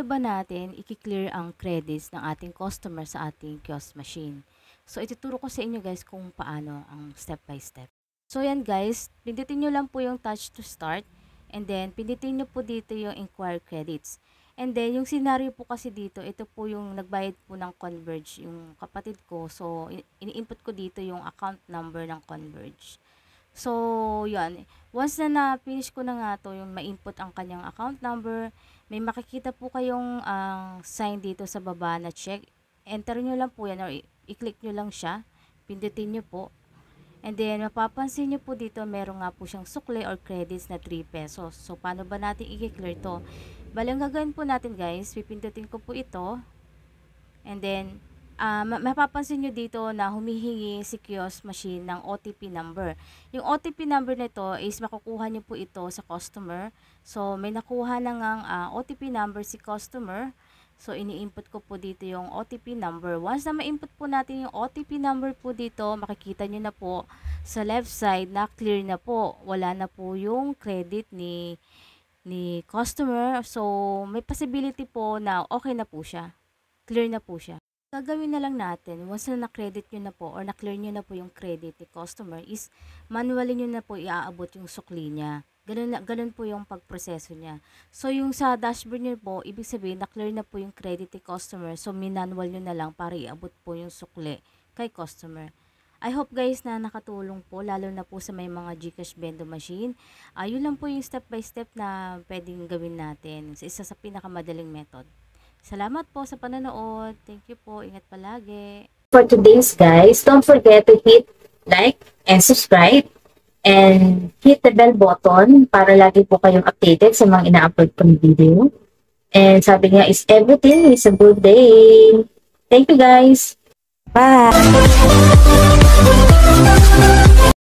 paano ba natin i-clear ang credits ng ating customer sa ating kiosk machine? So, ituturo ko sa inyo guys kung paano ang step by step. So, yan guys, pindutin nyo lang po yung touch to start and then pindutin nyo po dito yung inquire credits. And then, yung scenario po kasi dito, ito po yung nagbayad po ng Converge, yung kapatid ko. So, ini-input ko dito yung account number ng Converge. So, yan. Once na na-finish ko na nga to, yung ma-input ang kanyang account number, may makikita po kayong sign dito sa baba na check. Enter nyo lang po yan or i-click nyo lang siya. Pindutin nyo po. And then, mapapansin nyo po dito, meron nga po siyang sukle or credits na 3 pesos. So, paano ba natin i-clear to? Bali, ang gagawin po natin guys, pipindutin ko po ito. And then, mapapansin nyo dito na humihingi si kiosk machine ng OTP number. Yung OTP number nito is makukuha nyo po ito sa customer. So, may nakuha na ngang OTP number si customer. So, ini-input ko po dito yung OTP number. Once na ma-input po natin yung OTP number po dito, makikita nyo na po sa left side na clear na po. Wala na po yung credit ni customer. So, may possibility po na okay na po siya. Clear na po siya. Gagawin na lang natin, once na na-credit nyo na po or na-clear nyo na po yung credit ni customer is manually nyo na po iaabot yung sukli niya. Ganun po yung pagproseso niya. So, yung sa dashboard nyo po, ibig sabihin na-clear na po yung credit ni customer. So, manual nyo na lang para iabot po yung sukli kay customer. I hope guys na nakatulong po, lalo na po sa may mga GCash vending machine. Yun lang po yung step by step na pwedeng gawin natin. Isa sa pinakamadaling method. Salamat po sa panonood. Thank you po. Ingat palagi. For today's guys, don't forget to hit like and subscribe and hit the bell button para lagi po kayong updated sa mga ina-upload kong video. And sabi nga is everything is a good day. Thank you guys. Bye!